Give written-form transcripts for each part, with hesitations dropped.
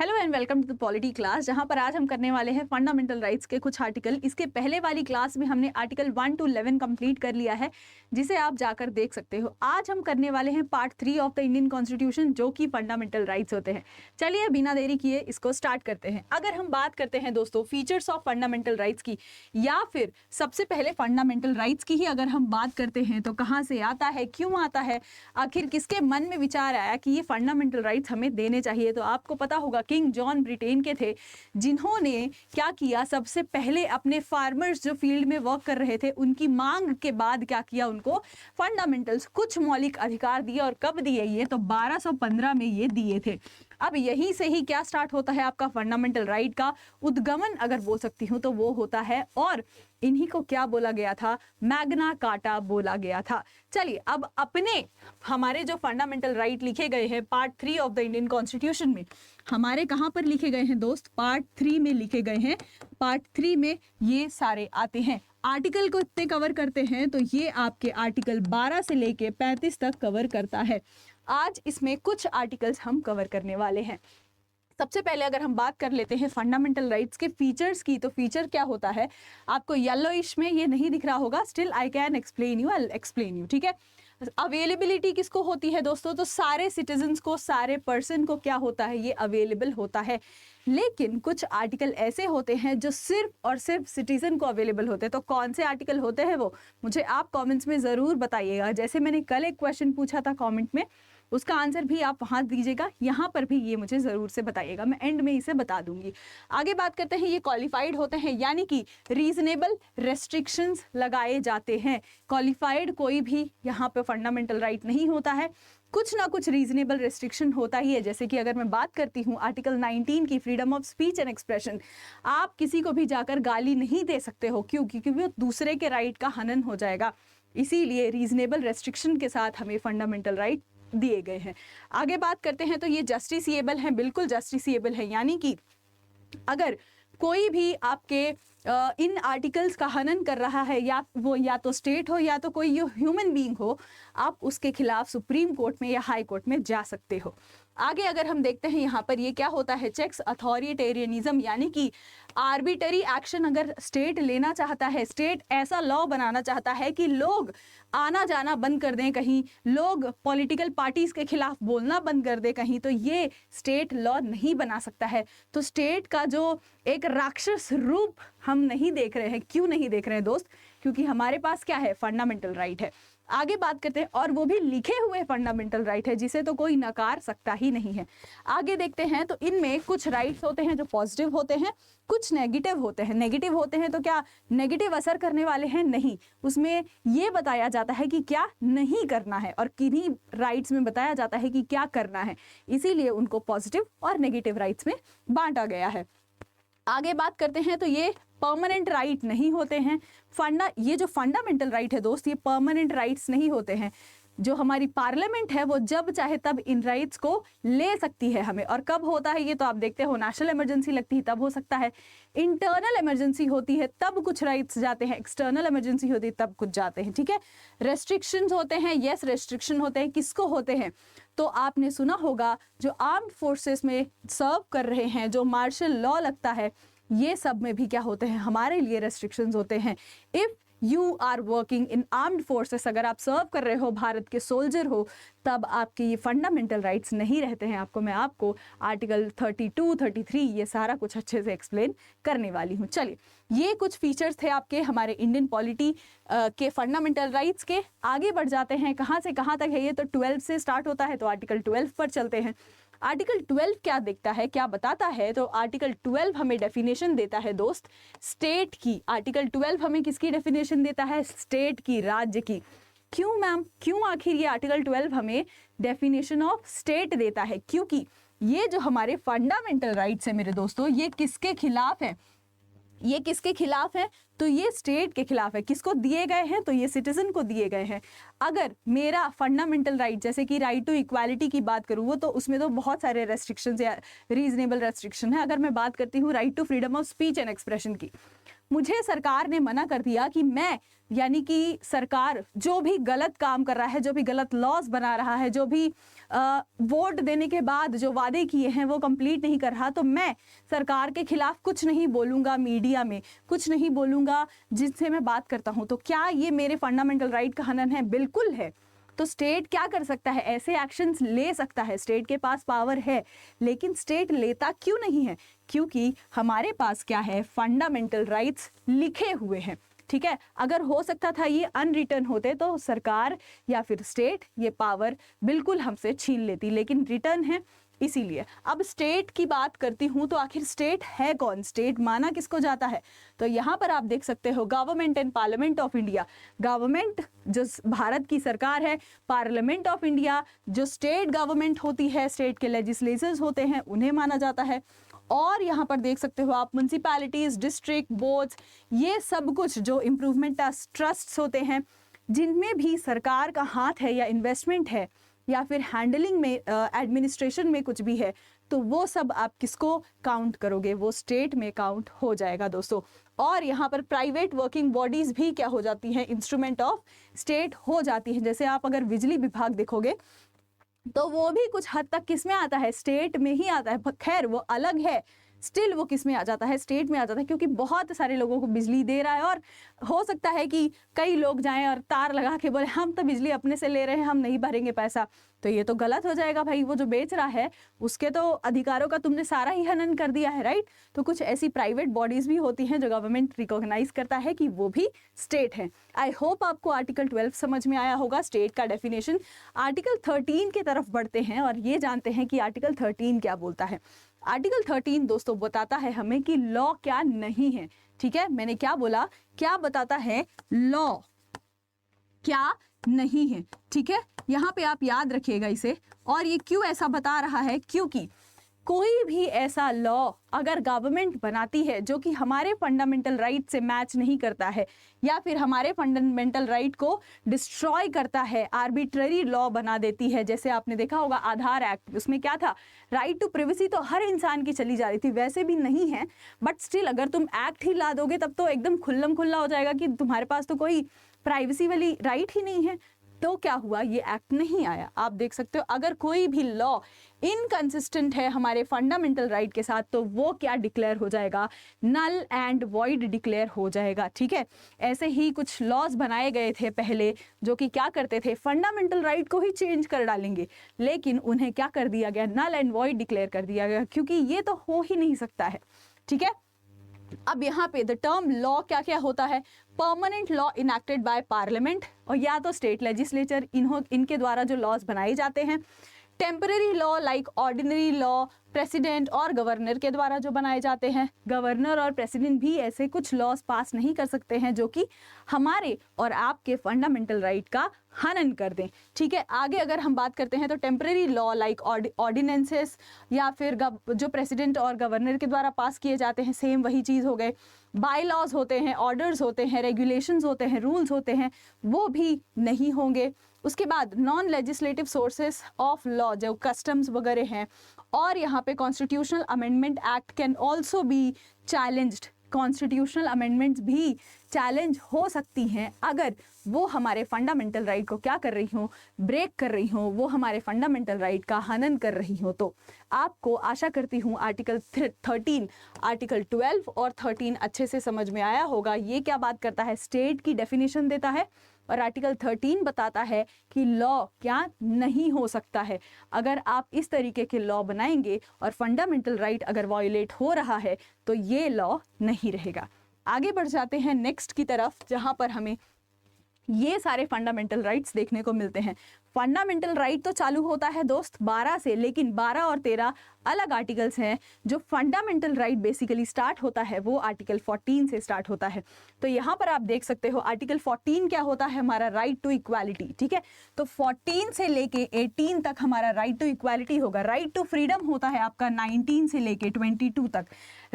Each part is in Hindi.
Hello and welcome to the polity class, जहां पर आज हम करने वाले हैं फंडामेंटल राइट्स के कुछ आर्टिकल। इसके पहले वाली क्लास में हमने आर्टिकल 1 to 11 कंप्लीट कर लिया है, जिसे आप जाकर देख सकते हो। आज हम करने वाले हैं part 3 of the Indian constitution, जो कि फंडामेंटल राइट्स होते हैं। चलिए बिना देरी किए इसको स्टार्ट करते हैं। अगर हम बात करते हैं दोस्तों फीचर्स ऑफ फंडामेंटल राइट्स की, या फिर सबसे पहले फंडामेंटल राइट्स की ही अगर हम बात करते हैं तो कहाँ से आता है, क्यों आता है, आखिर किसके मन में विचार आया कि ये फंडामेंटल राइट्स हमें देने चाहिए। तो आपको पता होगा किंग जॉन ब्रिटेन के थे, जिन्होंने क्या किया, सबसे पहले अपने फार्मर्स जो फील्ड में वर्क कर रहे थे उनकी मांग के बाद क्या किया, उनको फंडामेंटल्स कुछ मौलिक अधिकार दिए। और कब दिए ये, तो 1215 में ये दिए थे। अब यहीं से ही क्या स्टार्ट होता है आपका फंडामेंटल राइट का उद्गमन, अगर बोल सकती हूँ तो वो होता है। और इन्हीं को क्या बोला गया था, मैग्ना कार्टा बोला गया था। चलिए अब अपने हमारे जो फंडामेंटल राइट लिखे गए हैं part 3 of the Indian constitution में, हमारे कहाँ पर लिखे गए हैं दोस्त, पार्ट 3 में लिखे गए हैं। पार्ट 3 में ये सारे आते हैं। आर्टिकल को इतने कवर करते हैं तो ये आपके आर्टिकल 12 से लेके 35 तक कवर करता है। आज इसमें कुछ आर्टिकल्स हम कवर करने वाले हैं। सबसे पहले अगर हम बात कर लेते हैं फंडामेंटल राइट्स के फीचर्स की, तो फीचर क्या होता है, आपको येलोइश में ये नहीं दिख रहा होगा, still I can explain you, I explain you, ठीक है। अवेलेबिलिटी किसको होती है दोस्तों, तो सारे सिटीजन्स को, सारे पर्सन को क्या होता है, ये अवेलेबल होता है। लेकिन कुछ आर्टिकल ऐसे होते हैं जो सिर्फ और सिर्फ सिटीजन को अवेलेबल होते हैं। तो कौन से आर्टिकल होते हैं वो मुझे आप कमेंट्स में ज़रूर बताइएगा। जैसे मैंने कल एक क्वेश्चन पूछा था कमेंट में, उसका आंसर भी आप वहाँ दीजिएगा, यहाँ पर भी ये मुझे ज़रूर से बताइएगा, मैं एंड में इसे बता दूंगी। आगे बात करते हैं, ये क्वालिफाइड होते हैं, यानी कि रीजनेबल रेस्ट्रिक्शंस लगाए जाते हैं। क्वालिफाइड कोई भी यहाँ पे फंडामेंटल राइट नहीं होता है, कुछ ना कुछ रीजनेबल रेस्ट्रिक्शन होता ही है। जैसे कि अगर मैं बात करती हूँ आर्टिकल 19 की, freedom of speech and expression, आप किसी को भी जाकर गाली नहीं दे सकते हो, क्यों, क्योंकि वो दूसरे के राइट का हनन हो जाएगा। इसीलिए रीजनेबल रेस्ट्रिक्शन के साथ हमें फंडामेंटल राइट दिए गए हैं। आगे बात करते हैं तो ये जस्टिसिएबल है, बिल्कुल जस्टिसिएबल है, यानी कि अगर कोई भी आपके इन आर्टिकल्स का हनन कर रहा है, या वो या तो स्टेट हो या तो कोई ह्यूमन बीइंग हो, आप उसके खिलाफ सुप्रीम कोर्ट में या हाई कोर्ट में जा सकते हो। आगे अगर हम देखते हैं यहाँ पर ये क्या होता है, चेक्स अथॉरिटेरियनिज्म, यानी कि आर्बिटरी एक्शन अगर स्टेट लेना चाहता है, स्टेट ऐसा लॉ बनाना चाहता है कि लोग आना जाना बंद कर दें कहीं, लोग पॉलिटिकल पार्टीज के खिलाफ बोलना बंद कर दे कहीं, तो ये स्टेट लॉ नहीं बना सकता है। तो स्टेट का जो एक राक्षस रूप हम नहीं देख रहे हैं, क्यों नहीं देख रहे हैं दोस्त, क्योंकि हमारे पास क्या है, फंडामेंटल राइट है। आगे बात करते हैं, और वो भी लिखे हुए फंडामेंटल राइट है, जिसे तो कोई नकार सकता ही नहीं है। आगे देखते हैं तो इनमें कुछ राइट्स होते हैं जो पॉजिटिव होते हैं, कुछ नेगेटिव होते हैं। नेगेटिव होते हैं तो क्या नेगेटिव असर करने वाले हैं, नहीं, उसमें ये बताया जाता है कि क्या नहीं करना है, और किन्हीं राइट्स में बताया जाता है कि क्या करना है, इसीलिए उनको पॉजिटिव और नेगेटिव राइट्स में बांटा गया है। आगे बात करते हैं तो ये परमानेंट राइट नहीं होते हैं। ये जो फंडामेंटल राइट है दोस्त, ये परमानेंट राइट्स नहीं होते हैं। जो हमारी पार्लियामेंट है वो जब चाहे तब इन राइट्स को ले सकती है हमें, और कब होता है ये तो आप देखते हो, नेशनल इमरजेंसी लगती है तब हो सकता है, इंटरनल इमरजेंसी होती है तब कुछ राइट्स जाते हैं, एक्सटर्नल इमरजेंसी होती है तब कुछ जाते हैं, ठीक है। रेस्ट्रिक्शंस होते हैं, यस रेस्ट्रिक्शन होते हैं, किसको होते हैं, तो आपने सुना होगा जो आर्म्ड फोर्सेस में सर्व कर रहे हैं, जो मार्शल लॉ लगता है, ये सब में भी क्या होते हैं, हमारे लिए रेस्ट्रिक्शंस होते हैं। If you are working in armed forces, अगर आप सर्व कर रहे हो, भारत के सोल्जर हो, तब आपके ये फंडामेंटल राइट्स नहीं रहते हैं। मैं आपको आर्टिकल 32, 33 ये सारा कुछ अच्छे से एक्सप्लेन करने वाली हूँ। चलिए, ये कुछ फीचर्स थे आपके हमारे इंडियन पॉलिटी के फंडामेंटल राइट्स के। आगे बढ़ जाते हैं, कहाँ से कहाँ तक है ये, तो 12 से स्टार्ट होता है, तो आर्टिकल 12 पर चलते हैं। आर्टिकल 12 क्या देखता है, क्या बताता है, तो आर्टिकल 12 हमें डेफिनेशन देता है दोस्त स्टेट की। आर्टिकल 12 हमें किसकी डेफिनेशन देता है, स्टेट की, राज्य की। क्यों मैम, क्यों आखिर ये आर्टिकल 12 हमें डेफिनेशन ऑफ स्टेट देता है, क्योंकि ये जो हमारे फंडामेंटल राइट्स है मेरे दोस्तों, ये किसके खिलाफ है, ये किसके खिलाफ है, तो ये स्टेट के खिलाफ है। किसको दिए गए हैं, तो ये सिटीजन को दिए गए हैं। अगर मेरा फंडामेंटल राइट, जैसे कि राइट टू इक्वालिटी की बात करूँ, वो तो उसमें तो बहुत सारे रेस्ट्रिक्शंस या रीजनेबल रेस्ट्रिक्शन है। अगर मैं बात करती हूँ right to freedom of speech and expression की, मुझे सरकार ने मना कर दिया कि मैं, यानी कि सरकार जो भी गलत काम कर रहा है, जो भी गलत लॉज बना रहा है, जो भी वोट देने के बाद जो वादे किए हैं वो कंप्लीट नहीं कर रहा, तो मैं सरकार के खिलाफ कुछ नहीं बोलूँगा, मीडिया में कुछ नहीं बोलूँगा जिससे मैं बात करता हूँ। तो क्या ये मेरे फंडामेंटल राइट का हनन है? बिल्कुल है। तो स्टेट क्या कर सकता है? ऐसे एक्शंस ले सकता है, स्टेट के पास पावर है। लेकिन स्टेट लेता क्यों नहीं है? क्योंकि हमारे पास क्या है? फंडामेंटल राइट्स लिखे हुए हैं। ठीक है, अगर हो सकता था ये अनरिटन होते तो सरकार या फिर स्टेट ये पावर बिल्कुल हमसे छीन लेती, लेकिन रिटर्न है इसीलिए। अब स्टेट की बात करती हूँ तो आखिर स्टेट है कौन? स्टेट माना किसको जाता है? तो यहाँ पर आप देख सकते हो government and parliament of India. Government जो भारत की सरकार है, पार्लियामेंट ऑफ इंडिया जो स्टेट गवर्नमेंट होती है, स्टेट के लेजिस्लेचर्स होते हैं, उन्हें माना जाता है। और यहाँ पर देख सकते हो आप म्युनिसिपैलिटीज, डिस्ट्रिक्ट, बोर्ड्स, ये सब कुछ जो इम्प्रूवमेंट ट्रस्ट्स होते हैं, जिनमें भी सरकार का हाथ है या इन्वेस्टमेंट है या फिर हैंडलिंग में, एडमिनिस्ट्रेशन में कुछ भी है, तो वो सब आप किसको काउंट करोगे? वो स्टेट में काउंट हो जाएगा दोस्तों। और यहाँ पर प्राइवेट वर्किंग बॉडीज भी क्या हो जाती हैं? इंस्ट्रूमेंट ऑफ स्टेट हो जाती हैं। जैसे आप अगर बिजली विभाग देखोगे तो वो भी कुछ हद तक किस में आता है? स्टेट में ही आता है। खैर वो अलग है, स्टिल वो किस में आ जाता है? स्टेट में आ जाता है, क्योंकि बहुत सारे लोगों को बिजली दे रहा है। और हो सकता है कि कई लोग जाएं और तार लगा के बोले हम तो बिजली अपने से ले रहे हैं, हम नहीं भरेंगे पैसा, तो ये तो गलत हो जाएगा भाई। वो जो बेच रहा है उसके तो अधिकारों का तुमने सारा ही हनन कर दिया है, राइट? तो कुछ ऐसी प्राइवेट बॉडीज भी होती हैं जो गवर्नमेंट रिकॉग्नाइज करता है कि वो भी स्टेट है। आई होप आपको आर्टिकल 12 समझ में आया होगा, स्टेट का डेफिनेशन। आर्टिकल 13 की तरफ बढ़ते हैं और ये जानते हैं कि आर्टिकल 13 क्या बोलता है। आर्टिकल 13 दोस्तों बताता है हमें कि लॉ क्या नहीं है। ठीक है, मैंने क्या बोला? क्या बताता है? लॉ क्या नहीं है। ठीक है, यहाँ पे आप याद रखिएगा इसे। और ये क्यों ऐसा बता रहा है? क्योंकि कोई भी ऐसा लॉ अगर गवर्नमेंट बनाती है जो कि हमारे फंडामेंटल राइट से मैच नहीं करता है या फिर हमारे फंडामेंटल राइट को डिस्ट्रॉय करता है, आर्बिट्ररी लॉ बना देती है, जैसे आपने देखा होगा आधार एक्ट, उसमें क्या था? राइट टू प्रिवेसी तो हर इंसान की चली जा रही थी, वैसे भी नहीं है, बट स्टिल अगर तुम एक्ट ही ला दोगे तब तो एकदम खुल्लम खुल्ला हो जाएगा कि तुम्हारे पास तो कोई प्राइवेसी वाली राइट ही नहीं है। तो क्या हुआ? ये एक्ट नहीं आया। आप देख सकते हो अगर कोई भी लॉ इनकंसिस्टेंट है हमारे फंडामेंटल राइट के साथ तो वो क्या डिक्लेयर हो जाएगा? नल एंड वॉइड डिक्लेयर हो जाएगा। ठीक है, ऐसे ही कुछ लॉज बनाए गए थे पहले जो कि क्या करते थे? फंडामेंटल राइट को ही चेंज कर डालेंगे, लेकिन उन्हें क्या कर दिया गया? नल एंड वॉइड डिक्लेयर कर दिया गया, क्योंकि ये तो हो ही नहीं सकता है। ठीक है, अब यहाँ पे द टर्म लॉ क्या क्या होता है? Permanent law enacted by parliament और या तो स्टेट लेजिस्लेचर, इनके द्वारा जो लॉज बनाए जाते हैं। Temporary law like ordinary law president और गवर्नर के द्वारा जो बनाए जाते हैं। गवर्नर और प्रेसिडेंट भी ऐसे कुछ लॉज पास नहीं कर सकते हैं जो कि हमारे और आपके फंडामेंटल राइट का हनन कर दें। ठीक है, आगे अगर हम बात करते हैं तो टेम्पररी लॉ लाइक ऑर्डिनेंसेस या फिर जो प्रेसिडेंट और गवर्नर के द्वारा पास किए जाते हैं, सेम वही चीज़ हो गए। बाय लॉज होते हैं, ऑर्डर्स होते हैं, रेगुलेशंस होते हैं, रूल्स होते हैं, वो भी नहीं होंगे। उसके बाद non legislative sources of law जो कस्टम्स वगैरह हैं। और यहाँ पे constitutional amendment act can also be challenged. Constitutional amendments भी चैलेंज हो सकती हैं अगर वो हमारे फंडामेंटल राइट को क्या कर रही हो? ब्रेक कर रही हो, वो हमारे फंडामेंटल राइट का हनन कर रही हो। तो आपको आशा करती हूँ आर्टिकल 13, आर्टिकल 12 और 13 अच्छे से समझ में आया होगा। ये क्या बात करता है? स्टेट की डेफिनेशन देता है और आर्टिकल 13 बताता है कि लॉ क्या नहीं हो सकता है। अगर आप इस तरीके के लॉ बनाएंगे और फंडामेंटल राइट अगर वायोलेट हो रहा है तो ये लॉ नहीं रहेगा। आगे बढ़ जाते हैं नेक्स्ट की तरफ, जहां पर हमें ये सारे फंडामेंटल राइट्स देखने को मिलते हैं। फंडामेंटल राइट तो चालू होता है दोस्त 12 से, लेकिन 12 और 13 अलग आर्टिकल्स हैं। जो फंडामेंटल राइट बेसिकली स्टार्ट होता है वो आर्टिकल 14 से स्टार्ट होता है। तो यहाँ पर आप देख सकते हो आर्टिकल 14 क्या होता है? हमारा राइट टू इक्वालिटी। ठीक है, तो 14 से लेके 18 तक हमारा राइट टू इक्वालिटी होगा। राइट टू फ्रीडम होता है आपका 19 से लेके 22 तक।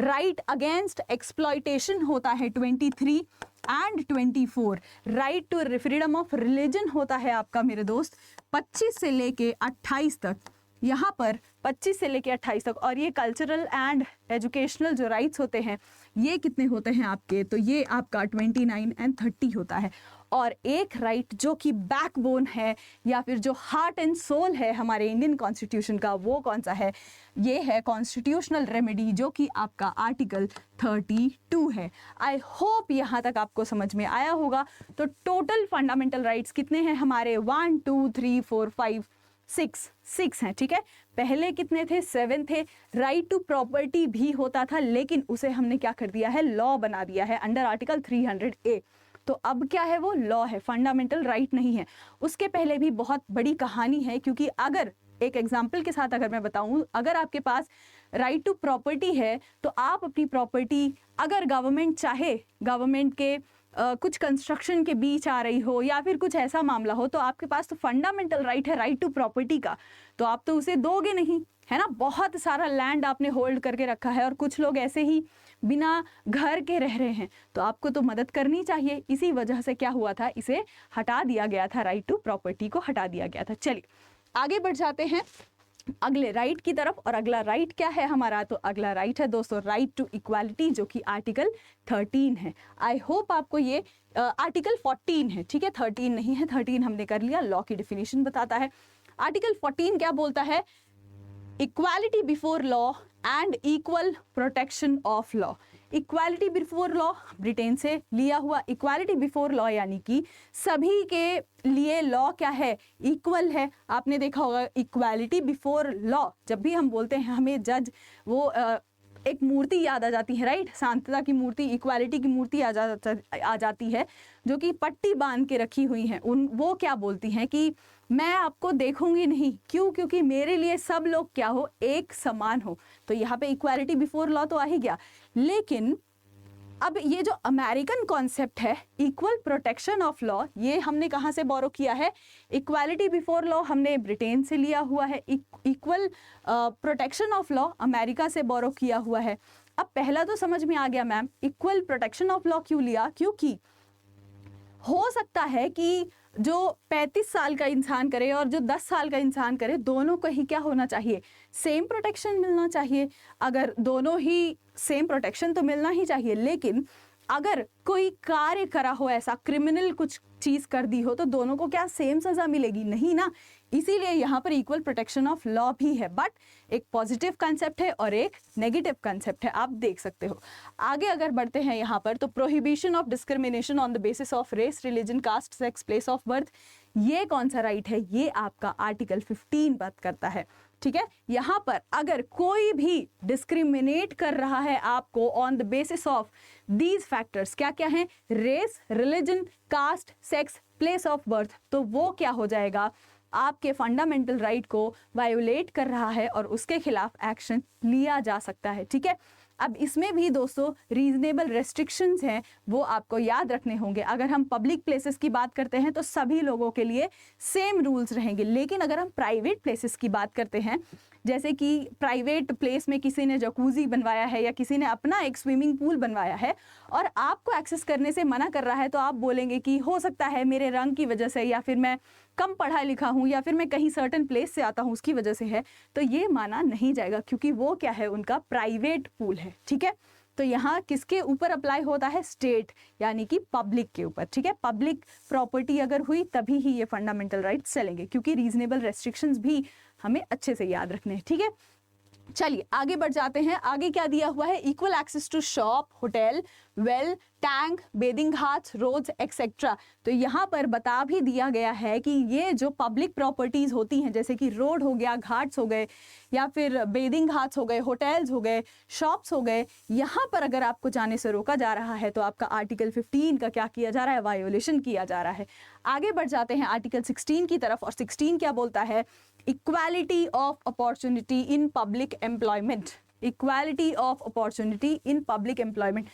राइट अगेंस्ट एक्सप्लॉयटेशन होता है 23 and 24। Right to freedom of religion होता है आपका मेरे दोस्त 25 से लेके 28 तक। यहाँ पर 25 से लेके 28 तक, और ये कल्चरल एंड एजुकेशनल जो राइट्स होते हैं ये कितने होते हैं आपके, तो ये आपका 29 एंड 30 होता है। और एक राइट जो कि बैकबोन है या फिर जो हार्ट एंड सोल है हमारे इंडियन कॉन्स्टिट्यूशन का, वो कौन सा है, ये है कॉन्स्टिट्यूशनल रेमेडी, जो कि आपका आर्टिकल 32 है। आई होप यहाँ तक आपको समझ में आया होगा। तो टोटल फंडामेंटल राइट्स कितने हैं हमारे, 1 2 3 4 5 6 हैं, ठीक है। पहले कितने थे, 7 थे। राइट टू प्रॉपर्टी भी होता था, लेकिन उसे हमने क्या कर दिया है, लॉ बना दिया है अंडर आर्टिकल 300A। तो अब क्या है, वो लॉ है, फंडामेंटल राइट नहीं है। उसके पहले भी बहुत बड़ी कहानी है, क्योंकि अगर एक एग्जाम्पल के साथ अगर मैं बताऊं, अगर आपके पास राइट टू प्रॉपर्टी है तो आप अपनी प्रॉपर्टी, अगर गवर्नमेंट चाहे, गवर्नमेंट के कुछ कंस्ट्रक्शन के बीच आ रही हो या फिर कुछ ऐसा मामला हो, तो आपके पास तो फंडामेंटल राइट है राइट टू प्रॉपर्टी का, तो आप तो उसे दोगे नहीं, है ना। बहुत सारा लैंड आपने होल्ड करके रखा है और कुछ लोग ऐसे ही बिना घर के रह रहे हैं, तो आपको तो मदद करनी चाहिए। इसी वजह से क्या हुआ था, इसे हटा दिया गया था, राइट टू प्रॉपर्टी को हटा दिया गया था। चलिए आगे बढ़ जाते हैं अगले राइट की तरफ। और अगला राइट क्या है हमारा, तो अगला राइट है दोस्तों राइट टू इक्वालिटी, जो कि आर्टिकल 13 है। आई होप आपको ये आर्टिकल 14 है, ठीक है, 13 नहीं है, 13 हमने कर लिया, लॉ की डिफिनीशन बताता है। आर्टिकल 14 क्या बोलता है, equality before law and equal protection of law. Equality before law Britain से लिया हुआ, इक्वालिटी बिफोर लॉ यानी कि सभी के लिए लॉ क्या है, इक्वल है। आपने देखा होगा इक्वालिटी बिफोर लॉ, जब भी हम बोलते हैं हमें जज वो एक मूर्ति याद आ जाती है, राइट, शांतता की मूर्ति, इक्वालिटी की मूर्ति आ जाती है, जो कि पट्टी बांध के रखी हुई है। वो क्या बोलती हैं कि मैं आपको देखूंगी नहीं, क्यों, क्योंकि मेरे लिए सब लोग क्या हो, एक समान हो। तो यहाँ पे इक्वालिटी बिफोर लॉ तो आ ही गया। लेकिन अब ये जो अमेरिकन कॉन्सेप्ट है इक्वल प्रोटेक्शन ऑफ लॉ, ये हमने कहाँ से बोरो किया है, इक्वालिटी बिफोर लॉ हमने ब्रिटेन से लिया हुआ है, equal protection of law America से बोरो किया हुआ है। अब पहला तो समझ में आ गया ma'am, equal protection of law क्यों लिया, क्योंकि हो सकता है कि जो 35 साल का इंसान करे और जो 10 साल का इंसान करे, दोनों को ही क्या होना चाहिए, सेम प्रोटेक्शन मिलना चाहिए। अगर दोनों ही सेम प्रोटेक्शन तो मिलना ही चाहिए, लेकिन अगर कोई कार्य करा हो, ऐसा क्रिमिनल कुछ चीज कर दी हो, तो दोनों को क्या सेम सजा मिलेगी, नहीं ना। इसीलिए यहाँ पर इक्वल प्रोटेक्शन ऑफ लॉ भी है, बट एक पॉजिटिव कंसेप्ट है और एक नेगेटिव कंसेप्ट है, आप देख सकते हो। आगे अगर बढ़ते हैं यहाँ पर, तो prohibition of discrimination on the basis of race, religion, caste, sex, place of birth, ये कौन सा राइट है, ये आपका आर्टिकल 15 बात करता है, ठीक है। यहाँ पर अगर कोई भी डिस्क्रिमिनेट कर रहा है आपको on the basis of these factors, क्या क्या है, race, religion, caste, sex, place of birth, तो वो क्या हो जाएगा, आपके फंडामेंटल राइट को वायोलेट कर रहा है और उसके खिलाफ एक्शन लिया जा सकता है, ठीक है। अब इसमें भी दोस्तों रीजनेबल रेस्ट्रिक्शंस हैं, वो आपको याद रखने होंगे। अगर हम पब्लिक प्लेसेस की बात करते हैं तो सभी लोगों के लिए सेम रूल्स रहेंगे, लेकिन अगर हम प्राइवेट प्लेसेस की बात करते हैं, जैसे कि प्राइवेट प्लेस में किसी ने जकूजी बनवाया है या किसी ने अपना एक स्विमिंग पूल बनवाया है और आपको एक्सेस करने से मना कर रहा है, तो आप बोलेंगे कि हो सकता है मेरे रंग की वजह से, या फिर मैं कम पढ़ा लिखा हूँ, या फिर मैं कहीं सर्टेन प्लेस से आता हूँ उसकी वजह से है, तो ये माना नहीं जाएगा, क्योंकि वो क्या है, उनका प्राइवेट पूल है, ठीक है। तो यहाँ किसके ऊपर अप्लाई होता है, स्टेट यानी कि पब्लिक के ऊपर, ठीक है। पब्लिक प्रॉपर्टी अगर हुई तभी ही ये फंडामेंटल राइट्स चलेंगे, क्योंकि रीजनेबल रेस्ट्रिक्शंस भी हमें अच्छे से याद रखने हैं, ठीक है। चलिए आगे बढ़ जाते हैं। आगे क्या दिया हुआ है, equal access to shop, hotel, well, tank, bathing ghats, roads etcetera. तो यहाँ पर बता भी दिया गया है कि ये जो पब्लिक प्रॉपर्टीज होती हैं, जैसे कि रोड हो गया, घाट्स हो गए, या फिर बेदिंग घाट्स हो गए, होटल्स हो गए, शॉप्स हो गए, यहाँ पर अगर आपको जाने से रोका जा रहा है तो आपका आर्टिकल 15 का क्या किया जा रहा है, वायोलेशन किया जा रहा है। आगे बढ़ जाते हैं आर्टिकल 16 की तरफ, और 16 क्या बोलता है, equality of opportunity in public employment. Equality of opportunity in public employment,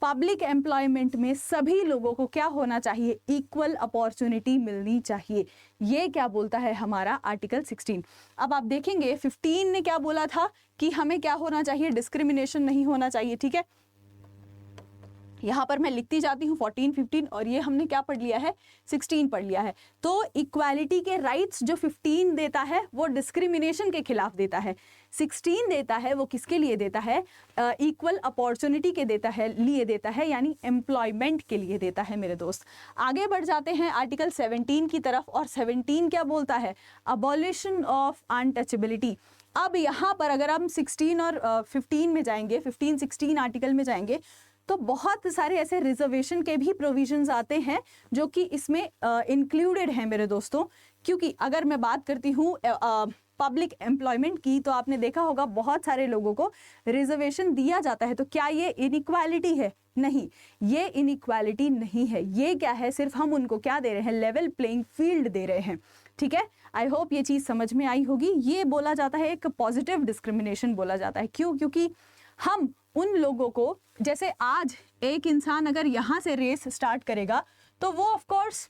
public employment में सभी लोगों को क्या होना चाहिए, इक्वल अपॉर्चुनिटी मिलनी चाहिए। ये क्या बोलता है हमारा आर्टिकल 16। अब आप देखेंगे 15 ने क्या बोला था कि हमें क्या होना चाहिए, डिस्क्रिमिनेशन नहीं होना चाहिए, ठीक है। यहाँ पर मैं लिखती जाती हूँ 14, 15 और ये हमने क्या पढ़ लिया है 16 पढ़ लिया है। तो इक्वालिटी के राइट्स जो 15 देता है वो डिस्क्रिमिनेशन के खिलाफ देता है, 16 देता है वो किसके लिए देता है, इक्वल अपॉर्चुनिटी के लिए देता है यानी एम्प्लॉयमेंट के लिए देता है मेरे दोस्त। आगे बढ़ जाते हैं आर्टिकल 17 की तरफ और 17 क्या बोलता है, अबॉलिशन ऑफ अनटचेबिलिटी। अब यहाँ पर अगर हम 16 और 15 में जाएंगे, 15, 16 आर्टिकल में जाएंगे तो बहुत सारे ऐसे रिजर्वेशन के भी प्रोविजंस आते हैं जो कि इसमें इंक्लूडेड हैं मेरे दोस्तों। क्योंकि अगर मैं बात करती हूँ पब्लिक एम्प्लॉयमेंट की तो आपने देखा होगा बहुत सारे लोगों को रिजर्वेशन दिया जाता है। तो क्या ये इनइक्वालिटी है? नहीं, ये इनइक्वालिटी नहीं है। ये क्या है, सिर्फ हम उनको क्या दे रहे हैं, लेवल प्लेइंग फील्ड दे रहे हैं। ठीक है, आई होप ये चीज़ समझ में आई होगी। ये बोला जाता है एक पॉजिटिव डिस्क्रिमिनेशन बोला जाता है। क्यों? क्योंकि हम उन लोगों को, जैसे आज एक इंसान अगर यहाँ से रेस स्टार्ट करेगा तो वो ऑफ कोर्स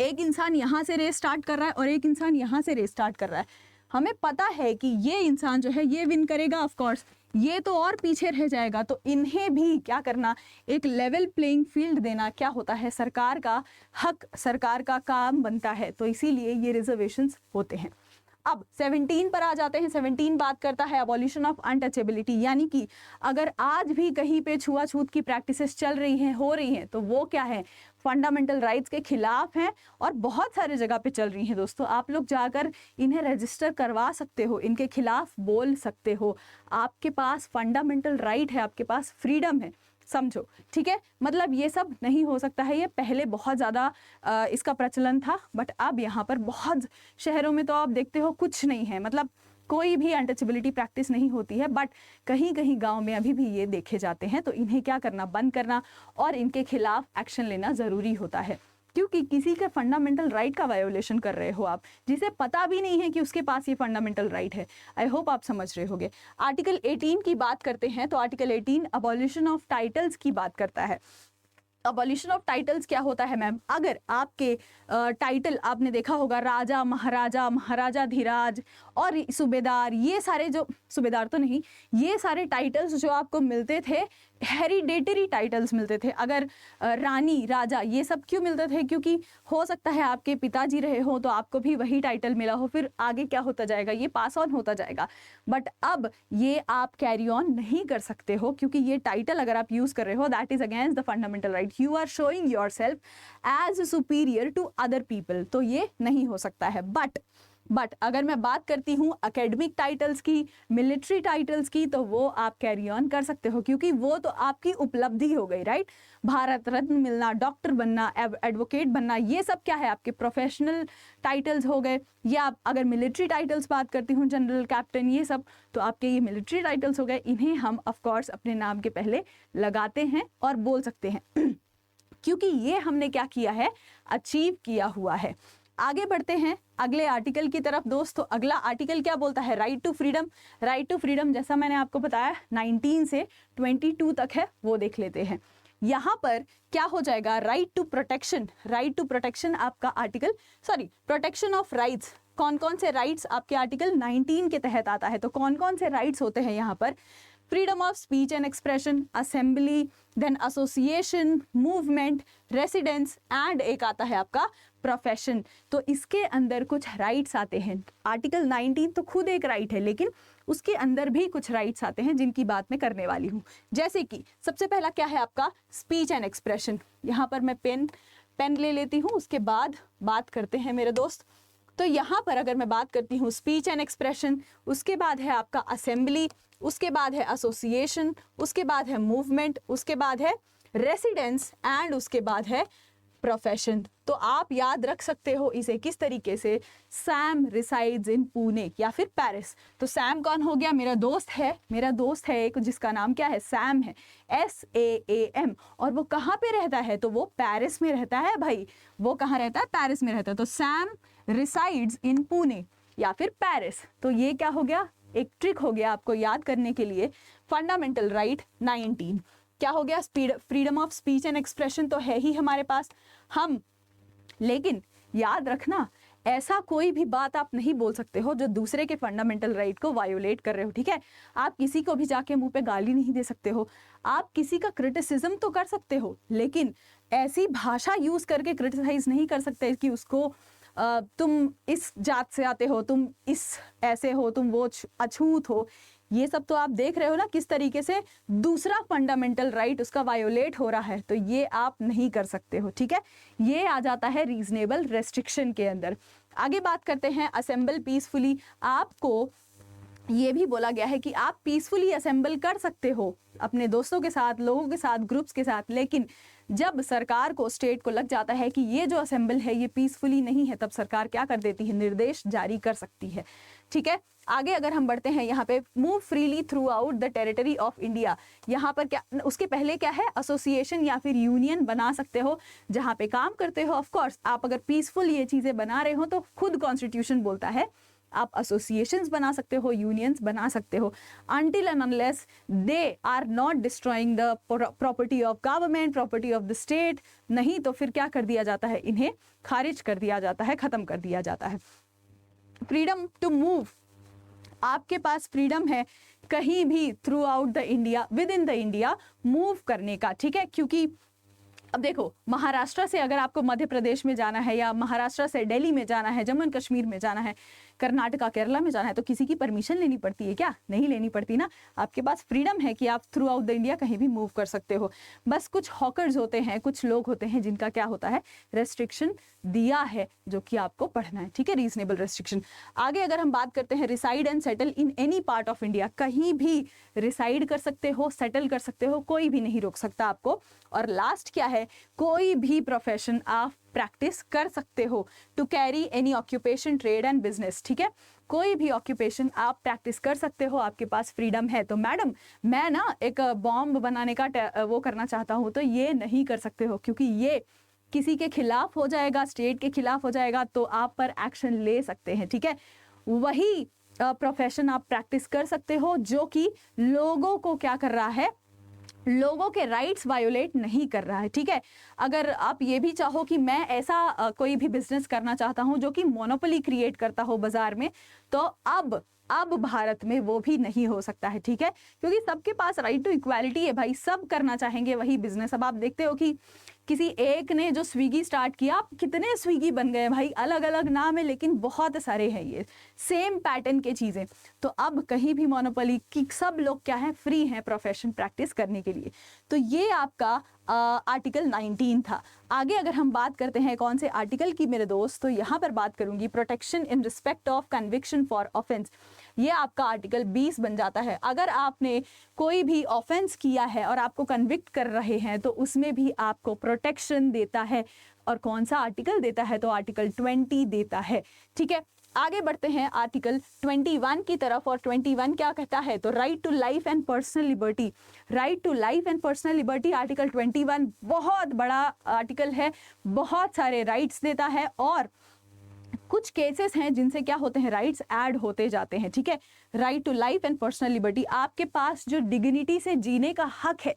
एक इंसान यहाँ से रेस स्टार्ट कर रहा है और एक इंसान यहाँ से रेस स्टार्ट कर रहा है, हमें पता है कि ये इंसान जो है ये विन करेगा, ऑफ कोर्स ये तो और पीछे रह जाएगा। तो इन्हें भी क्या करना, एक लेवल प्लेइंग फील्ड देना क्या होता है, सरकार का हक, सरकार का काम बनता है। तो इसीलिए ये रिजर्वेशंस होते हैं। अब 17 पर आ जाते हैं। 17 बात करता है अबॉलिशन ऑफ अनटचेबिलिटी, यानी कि अगर आज भी कहीं पे छुआछूत की प्रैक्टिसेस चल रही हैं, हो रही हैं, तो वो क्या है, फंडामेंटल राइट्स के खिलाफ हैं और बहुत सारे जगह पे चल रही हैं दोस्तों। आप लोग जाकर इन्हें रजिस्टर करवा सकते हो, इनके खिलाफ बोल सकते हो। आपके पास फंडामेंटल राइट है, आपके पास फ्रीडम है, समझो। ठीक है, मतलब ये सब नहीं हो सकता है। ये पहले बहुत ज़्यादा इसका प्रचलन था, बट अब यहाँ पर बहुत शहरों में तो आप देखते हो कुछ नहीं है, मतलब कोई भी अनटचेबिलिटी प्रैक्टिस नहीं होती है। बट कहीं कहीं गांव में अभी भी ये देखे जाते हैं। तो इन्हें क्या करना, बंद करना और इनके खिलाफ एक्शन लेना ज़रूरी होता है। क्योंकि किसी का फंडामेंटल राइट का वायोलेशन कर रहे हो आप, जिसे पता भी नहीं है कि उसके पास ये फंडामेंटल राइट है। आई होप आप समझ रहे होगे। आर्टिकल 18 की बात करते हैं तो आर्टिकल 18 अबॉलिशन ऑफ टाइटल्स की बात करता है। अबॉलिशन ऑफ टाइटल्स क्या होता है मैम, अगर आपके टाइटल आपने देखा होगा राजा, महाराजा, महाराजाधिराज और सूबेदार, ये सारे जो, सूबेदार तो नहीं, ये सारे टाइटल्स जो आपको मिलते थे, हेरिडेटरी टाइटल्स मिलते थे। अगर रानी, राजा, ये सब क्यों मिलते थे, क्योंकि हो सकता है आपके पिताजी रहे हो तो आपको भी वही टाइटल मिला हो, फिर आगे क्या होता जाएगा, ये पास ऑन होता जाएगा। बट अब ये आप कैरी ऑन नहीं कर सकते हो, क्योंकि ये टाइटल अगर आप यूज कर रहे हो that is against the fundamental right. You are showing yourself as superior to other people, तो ये नहीं हो सकता है। बट अगर मैं बात करती हूँ एकेडमिक टाइटल्स की, मिलिट्री टाइटल्स की, तो वो आप कैरी ऑन कर सकते हो, क्योंकि वो तो आपकी उपलब्धि हो गई, राइट। भारत रत्न मिलना, डॉक्टर बनना, एडवोकेट बनना, ये सब क्या है, आपके प्रोफेशनल टाइटल्स हो गए। या अगर मिलिट्री टाइटल्स बात करती हूँ, जनरल, कैप्टन, ये सब तो आपके ये मिलिट्री टाइटल्स हो गए। इन्हें हम ऑफकोर्स अपने नाम के पहले लगाते हैं और बोल सकते हैं क्योंकि ये हमने क्या किया है, अचीव किया हुआ है। आगे बढ़ते हैं अगले आर्टिकल की तरफ दोस्तों। अगला आर्टिकल क्या बोलता है, right to freedom. Right to freedom जैसा मैंने आपको बताया 19 से 22 तक है, वो देख लेते हैं। यहाँ पर क्या हो जाएगा, right to protection. Right to protection आपका article, sorry, protection of rights, कौन कौन से राइट्स आपके आर्टिकल 19 के तहत आता है। तो कौन कौन से राइट्स होते हैं यहाँ पर, freedom of speech and expression, assembly, then association, movement, residence and एक आता है आपका प्रोफेशन। तो इसके अंदर कुछ राइट्स आते हैं। आर्टिकल 19 तो खुद एक राइट है, लेकिन उसके अंदर भी कुछ राइट्स आते हैं जिनकी बात मैं करने वाली हूँ। जैसे कि सबसे पहला क्या है आपका, स्पीच एंड एक्सप्रेशन। यहाँ पर मैं पेन ले लेती हूँ, उसके बाद बात करते हैं मेरे दोस्त। तो यहाँ पर अगर मैं बात करती हूँ स्पीच एंड एक्सप्रेशन, उसके बाद है आपका असेंबली, उसके बाद है एसोसिएशन, उसके बाद है मूवमेंट, उसके बाद है रेसिडेंस एंड उसके बाद है प्रोफेशन। तो आप याद रख सकते हो इसे किस तरीके से, सैम रिसाइड्स इन पुणे या फिर पेरिस। तो सैम कौन हो गया, मेरा दोस्त है एक जिसका नाम क्या है, सैम है, SAAM, और वो कहाँ पे रहता है, तो वो पेरिस में रहता है भाई। वो कहाँ रहता है, पेरिस में रहता है। तो सैम रिसाइड्स इन पुणे या फिर पेरिस। तो ये क्या हो गया, एक ट्रिक हो गया आपको याद करने के लिए। फंडामेंटल राइट 19 क्या हो गया, freedom of speech and expression तो है ही हमारे पास हम, लेकिन याद रखना ऐसा कोई भी बात आप नहीं बोल सकते हो जो दूसरे के फंडामेंटल राइट को वायोलेट कर रहे हो, ठीक है। आप किसी को भी जाके मुंह पे गाली नहीं दे सकते हो, आप किसी का क्रिटिसिज्म तो कर सकते हो, लेकिन ऐसी भाषा यूज करके क्रिटिसाइज नहीं कर सकते कि उसको तुम इस जात से आते हो, तुम इस ऐसे हो, तुम वो अछूत हो। ये सब तो आप देख रहे हो ना किस तरीके से दूसरा फंडामेंटल राइट उसका वायोलेट हो रहा है, तो ये आप नहीं कर सकते हो, ठीक है। ये आ जाता है रीजनेबल रेस्ट्रिक्शन के अंदर। आगे बात करते हैं असेंबल पीसफुली। आपको ये भी बोला गया है कि आप पीसफुली असेंबल कर सकते हो अपने दोस्तों के साथ, लोगों के साथ, ग्रुप्स के साथ, लेकिन जब सरकार को, स्टेट को लग जाता है कि ये जो असेंबल है ये पीसफुली नहीं है, तब सरकार क्या कर देती है, निर्देश जारी कर सकती है, ठीक है। आगे अगर हम बढ़ते हैं यहाँ पे, move freely through out the territory of India. यहाँ पर क्या, उसके पहले क्या है, एसोसिएशन या फिर यूनियन बना सकते हो जहाँ पे काम करते हो। ऑफ कोर्स आप अगर पीसफुल ये चीजें बना रहे हो तो खुद कॉन्स्टिट्यूशन बोलता है आप एसोसिएशंस बना सकते हो, यूनियंस बना सकते हो, until and unless they are not destroying the property of government, property of the state। नहीं तो फिर क्या कर दिया जाता है, इन्हें खारिज कर दिया जाता है, खत्म कर दिया जाता है। फ्रीडम टू मूव, आपके पास फ्रीडम है कहीं भी through out the India, with in the India move करने का, ठीक है। क्योंकि अब देखो, महाराष्ट्र से अगर आपको मध्य प्रदेश में जाना है, या महाराष्ट्र से दिल्ली में जाना है, जम्मू एंड कश्मीर में जाना है, कर्नाटका, केरला में जाना है, तो किसी की परमिशन लेनी पड़ती है क्या? नहीं लेनी पड़ती ना। आपके पास फ्रीडम है कि आप थ्रू आउट द इंडिया कहीं भी मूव कर सकते हो। बस कुछ हॉकर्स होते हैं, कुछ लोग होते हैं जिनका क्या होता है, रेस्ट्रिक्शन दिया है जो कि आपको पढ़ना है, ठीक है, रीजनेबल रेस्ट्रिक्शन। आगे अगर हम बात करते हैं, reside and settle in any part of India, कहीं भी रिसाइड कर सकते हो, सेटल कर सकते हो, कोई भी नहीं रोक सकता आपको। और लास्ट क्या है, कोई भी प्रोफेशन आप प्रैक्टिस कर सकते हो, to carry any occupation, trade and business, ठीक है। कोई भी ऑक्यूपेशन आप प्रैक्टिस कर सकते हो, आपके पास फ्रीडम है। तो मैडम मैं ना एक बॉम्ब बनाने का वो करना चाहता हूँ, तो ये नहीं कर सकते हो, क्योंकि ये किसी के खिलाफ हो जाएगा, स्टेट के खिलाफ हो जाएगा, तो आप पर एक्शन ले सकते हैं, ठीक है। वही प्रोफेशन आप प्रैक्टिस कर सकते हो जो कि लोगों को क्या कर रहा है, लोगों के राइट्स वायोलेट नहीं कर रहा है, ठीक है। अगर आप ये भी चाहो कि मैं ऐसा कोई भी बिजनेस करना चाहता हूं जो कि मोनोपोली क्रिएट करता हो बाजार में, तो अब भारत में वो भी नहीं हो सकता है, ठीक है। क्योंकि सबके पास राइट टू इक्वालिटी है भाई, सब करना चाहेंगे वही बिजनेस। अब आप देखते हो कि किसी एक ने जो स्विगी स्टार्ट किया, कितने स्विगी बन गए भाई, अलग अलग नाम है लेकिन बहुत सारे हैं ये सेम पैटर्न के चीजें। तो अब कहीं भी मोनोपोली की, सब लोग क्या है, फ्री हैं प्रोफेशन प्रैक्टिस करने के लिए। तो ये आपका आर्टिकल 19 था। आगे अगर हम बात करते हैं कौन से आर्टिकल की मेरे दोस्त, तो यहाँ पर बात करूंगी protection in respect of conviction for offence. ये आपका आर्टिकल 20 बन जाता है। अगर आपने कोई भी ऑफेंस किया है और आपको कन्विक्ट कर रहे हैं, तो उसमें भी आपको प्रोटेक्शन देता है। और कौन सा आर्टिकल देता है, तो आर्टिकल 20 देता है, ठीक है। आगे बढ़ते हैं आर्टिकल 21 की तरफ। और 21 क्या कहता है, तो right to life and personal liberty. Right to life and personal liberty, article 21 बहुत बड़ा आर्टिकल है, बहुत सारे राइट्स देता है। और कुछ केसेस हैं जिनसे क्या होते हैं, राइट्स ऐड होते जाते हैं, ठीक है। Right to life and personal liberty, आपके पास जो डिग्निटी से जीने का हक है,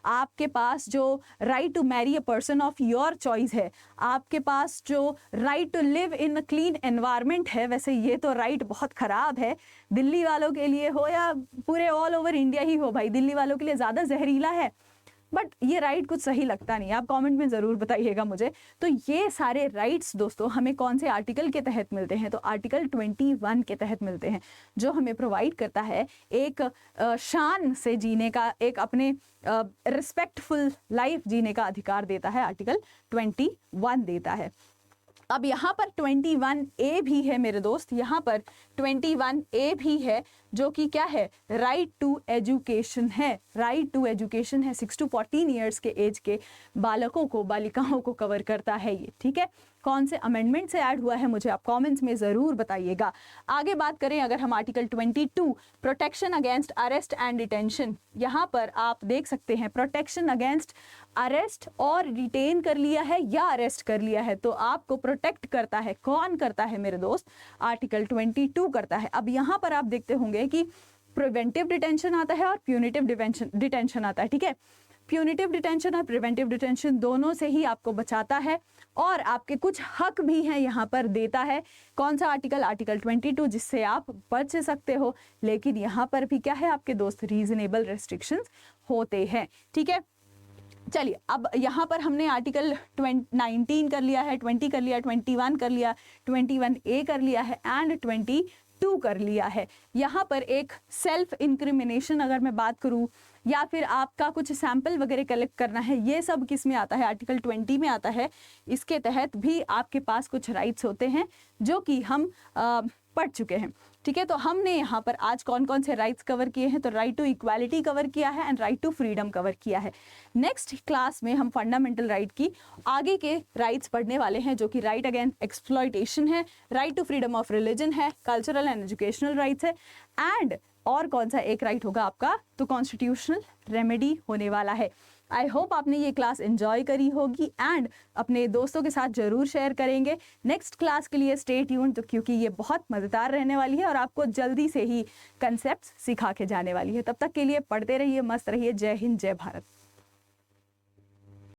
आपके पास जो right to marry a person of your choice है, आपके पास जो right to live in a clean environment है। वैसे ये तो राइट बहुत खराब है, दिल्ली वालों के लिए हो या पूरे ऑल ओवर इंडिया ही हो भाई, दिल्ली वालों के लिए ज़्यादा जहरीला है, बट ये राइट कुछ सही लगता नहीं। आप कमेंट में ज़रूर बताइएगा मुझे। तो ये सारे राइट्स दोस्तों हमें कौन से आर्टिकल के तहत मिलते हैं, तो आर्टिकल 21 के तहत मिलते हैं, जो हमें प्रोवाइड करता है एक शान से जीने का, एक अपने रिस्पेक्टफुल लाइफ जीने का अधिकार देता है, आर्टिकल 21 देता है। अब यहाँ पर 21A भी है मेरे दोस्त, यहाँ पर 21A भी है, जो कि क्या है, राइट टू एजुकेशन है। राइट टू एजुकेशन है, 6 to 14 ईयर्स के एज के बालकों को, बालिकाओं को कवर करता है ये, ठीक है। कौन से अमेंडमेंट से ऐड हुआ है मुझे आप कमेंट्स में ज़रूर बताइएगा। आगे बात करें अगर हम article 22 protection against arrest and detention, यहाँ पर आप देख सकते हैं प्रोटेक्शन अगेंस्ट अरेस्ट और डिटेन कर लिया है या अरेस्ट कर लिया है, तो आपको प्रोटेक्ट करता है। कौन करता है मेरे दोस्त, आर्टिकल 22 करता है। अब यहाँ पर आप देखते होंगे कि प्रिवेंटिव डिटेंशन आता है और प्यूनिटिव डिटेंशन आता है, ठीक है। प्यूनिटिव डिटेंशन और प्रिवेंटिव डिटेंशन दोनों से ही आपको बचाता है और आपके कुछ हक भी हैं यहाँ पर देता है। कौन सा आर्टिकल? आर्टिकल 22, जिससे आप बच सकते हो। लेकिन यहाँ पर भी क्या है आपके दोस्त, रीजनेबल रेस्ट्रिक्शंस होते हैं। ठीक है, चलिए अब यहाँ पर हमने आर्टिकल 19 कर लिया है, 20 कर लिया, 21 कर लिया, 21A कर लिया है एंड 22 कर लिया है। यहाँ पर एक सेल्फ इंक्रिमिनेशन अगर मैं बात करूँ या फिर आपका कुछ सैंपल वगैरह कलेक्ट करना है, ये सब किस में आता है? आर्टिकल 20 में आता है। इसके तहत भी आपके पास कुछ राइट्स होते हैं जो कि हम पढ़ चुके हैं। ठीक है, तो हमने यहाँ पर आज कौन कौन से राइट्स कवर किए हैं? तो राइट टू इक्वालिटी कवर किया है and right to freedom cover किया है। नेक्स्ट क्लास में हम फंडामेंटल राइट की आगे के राइट्स पढ़ने वाले हैं, जो कि राइट अगेंस्ट एक्सप्लॉयटेशन है, right to freedom of religion है, कल्चरल एंड एजुकेशनल राइट्स है एंड और कौन सा एक राइट होगा आपका? तो कॉन्स्टिट्यूशनल रेमेडी होने वाला है। आई होप आपने ये क्लास एंजॉय करी होगी एंड अपने दोस्तों के साथ जरूर शेयर करेंगे। नेक्स्ट क्लास के लिए स्टे ट्यून्ड, तो क्योंकि ये बहुत मज़ेदार रहने वाली है और आपको जल्दी से ही कंसेप्ट सिखा के जाने वाली है। तब तक के लिए पढ़ते रहिए, मस्त रहिए। जय हिंद, जय भारत।